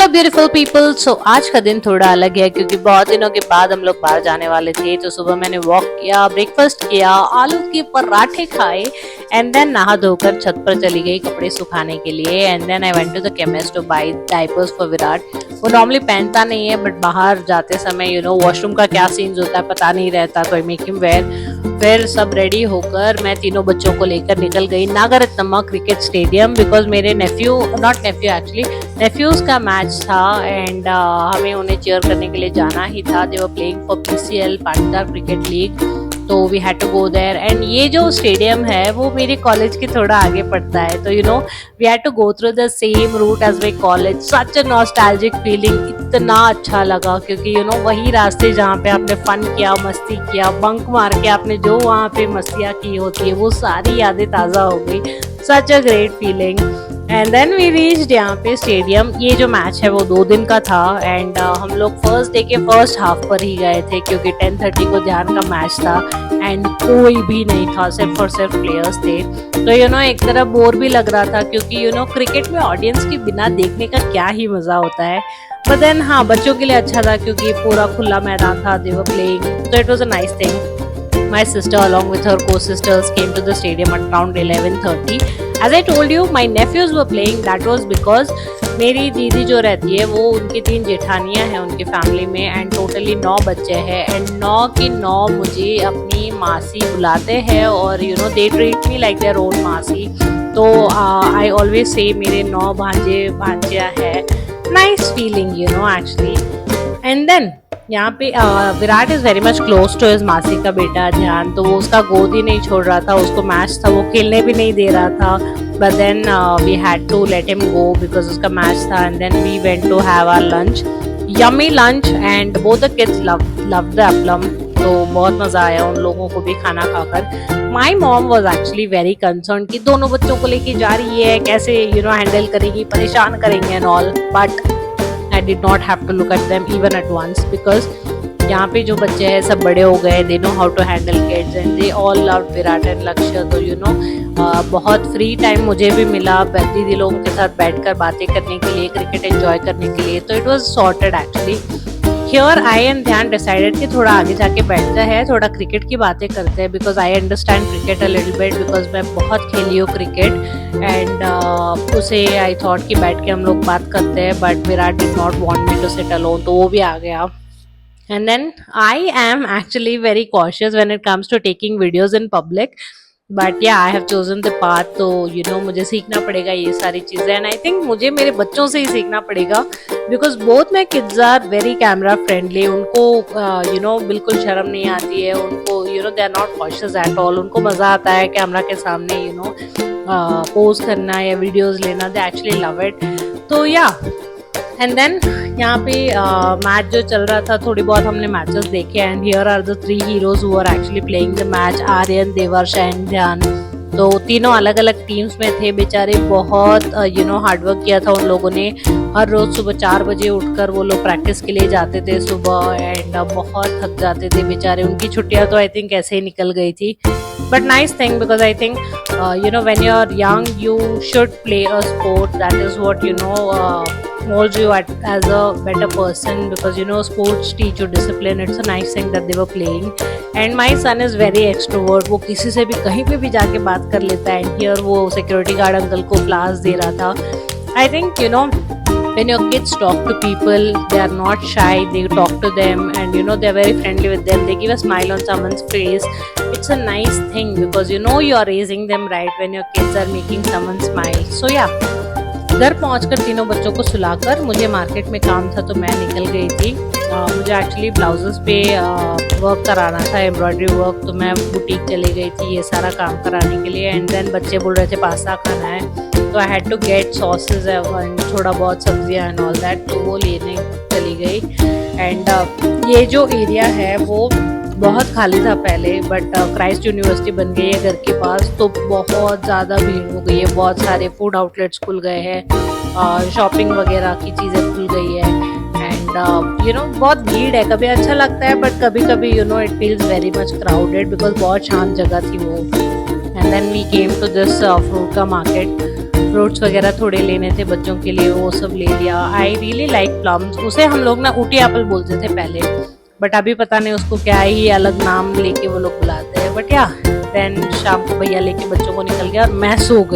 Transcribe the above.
Hello beautiful people. सो आज का दिन थोड़ा अलग है क्योंकि बहुत दिनों के बाद हम लोग बाहर जाने वाले थे। तो सुबह मैंने वॉक किया, ब्रेकफास्ट किया, आलू के पराठे खाए एंड देन नहा धोकर छत पर चली गई कपड़े सुखाने के लिए। And then I went to the chemist to buy diapers for Virat. वो नॉर्मली पहनता नहीं है बट बाहर जाते समय वॉशरूम का क्या सीन्स होता है पता नहीं रहता, तो आई मेक हिम वेयर। फिर सब रेडी होकर मैं तीनों बच्चों को लेकर निकल गई नागरत्नम्मा क्रिकेट स्टेडियम बिकॉज मेरे नेफ्यूज का मैच था एंड हमें उन्हें चीयर करने के लिए जाना ही था। They were playing for PCL Patidar cricket league, तो we had to go there. And ये जो स्टेडियम है वो मेरे कॉलेज के थोड़ा आगे पड़ता है, तो we had to go through the same route as my college. Such a nostalgic feeling, इतना अच्छा लगा क्योंकि वही रास्ते जहाँ पे आपने फन किया, मस्ती किया, बंक मार के आपने जो वहाँ पे मस्तियाँ की होती है वो सारी यादें ताज़ा हो गई। Such a great feeling. And then we reached यहाँ पे स्टेडियम। ये जो मैच है वो 2 दिन का था एंड हम लोग फर्स्ट डे के फर्स्ट हाफ पर ही गए थे क्योंकि 10:30 को ध्यान का मैच था एंड कोई भी नहीं था, सिर्फ और सिर्फ प्लेयर्स थे। तो एक तरह बोर भी लग रहा था क्योंकि क्रिकेट में ऑडियंस के बिना देखने का क्या ही मजा होता है। बट देन हाँ, बच्चों के लिए अच्छा था क्योंकि पूरा खुला मैदान था, they were playing, so it was a nice thing. My sister along with her co-sisters came to the stadium at around 11:30. As I told you, my nephews were playing. That was because मेरी दीदी जो रहती है वो उनकी 3 जेठानियाँ हैं उनकी family में एंड टोटली 9 बच्चे हैं एंड 9 की 9 मुझे अपनी मासी बुलाते हैं और they treat me like their own मासी। तो आई ऑलवेज से मेरे 9 भांजे भांजियाँ हैं। Nice feeling actually. And then यहाँ पे Virat is very much close to his मासी का बेटा ध्यान, तो वो उसका गोद ही नहीं छोड़ रहा था। उसको मैच था, वो खेलने भी नहीं दे रहा था। But then we had to let him go because उसका मैच था and then we went to have our lunch, yummy lunch and both the kids love the appalam. तो बहुत मजा आया उन लोगों को भी खाना खाकर। My mom was actually very concern कि दोनों बच्चों को लेके जा रही है, कैसे हैंडल करेगी, परेशान करेंगे and all. But I did not have to look at them even at once because यहाँ पे जो बच्चे हैं सब बड़े हो गए, they know how to handle kids and they all loved Virat and लक्ष्य। तो बहुत फ्री टाइम मुझे भी मिला दीदी लोगों के साथ बैठकर बातें करने के लिए, क्रिकेट एंजॉय करने के लिए। तो it was sorted actually. Here I and ध्यान डिसाइडेड कि थोड़ा आगे जाके बैठते हैं, थोड़ा क्रिकेट की बातें करते हैं because I understand cricket a little bit because मैं बहुत खेली हूँ क्रिकेट एंड उसे आई थॉट कि बैठ के हम लोग बात करते हैं। But Virat did not want me to sit alone, तो वो भी आ गया। And then I am actually very cautious when it comes to taking videos in public, but yeah I have chosen the path. तो मुझे सीखना पड़ेगा ये सारी चीज़ें एंड आई थिंक मुझे मेरे बच्चों से ही सीखना पड़ेगा because both my kids are very camera friendly. उनको बिल्कुल शर्म नहीं आती है, उनको they are not cautious at all. उनको मज़ा आता है कैमरा के सामने पोज करना या वीडियोज़ लेना, दे एक्चुअली लव इट। तो या एंड देन यहाँ पे मैच जो चल रहा था, थोड़ी बहुत हमने मैचेस देखे and here are the 3 heroes who are actually playing the match, Aryan, Devarsh and Dhyan. तो तीनों अलग अलग टीम्स में थे। बेचारे बहुत हार्डवर्क किया था उन लोगों ने। हर रोज सुबह 4 बजे उठकर वो लोग प्रैक्टिस के लिए जाते थे सुबह एंड बहुत थक जाते थे बेचारे। उनकी छुट्टियां तो आई थिंक ऐसे ही निकल गई थी। But nice thing because I think when you are young you should play a sport. That is what molds you as a better person because sports teach you discipline. It's a nice thing that they were playing and my son is very extrovert. वो किसी से भी कहीं पे भी जाके बात कर लेता है and here वो सिक्योरिटी गार्ड अंकल को क्लास दे रहा था। I think when your kids talk to people, they are not shy, they talk to them and they are very friendly with them, they give a smile on someone's face. It's a nice thing because you are raising them right when your kids are making someone smile. So yeah, घर पहुंचकर तीनों बच्चों को सुलाकर मुझे market में काम था तो मैं निकल गई थी। मुझे एक्चुअली ब्लाउजेस पे वर्क कराना था, एम्ब्रॉयडरी वर्क, तो मैं बुटीक चली गई थी ये सारा काम कराने के लिए। एंड देन बच्चे बोल रहे थे पास्ता खाना है, तो I had to get sausage and थोड़ा बहुत सब्जियां एंड ऑल दैट, तो वो लेने चली गई। एंड ये जो एरिया है वो बहुत खाली था पहले बट क्राइस्ट यूनिवर्सिटी बन गई है घर के पास, तो बहुत ज़्यादा भीड़ हो गई है। बहुत सारे फूड आउटलेट्स खुल गए हैं, शॉपिंग वगैरह की चीज़ें खुल गई है एंड बहुत भीड़ है। कभी अच्छा लगता है बट कभी कभी it feels very much crowded because बहुत शांत जगह थी वो। And then we came to this fruit का मार्केट। फ्रूट्स वगैरह थोड़े लेने थे बच्चों के लिए, वो सब ले लिया। आई रियली लाइक प्लम्स, उसे हम लोग ना ऊटी एप्पल बोलते थे पहले, बट अभी पता नहीं उसको क्या ही अलग नाम लेके वो लोग बुलाते हैं। बट या देन शाम को भैया लेके बच्चों को निकल गया और मैं सो गई।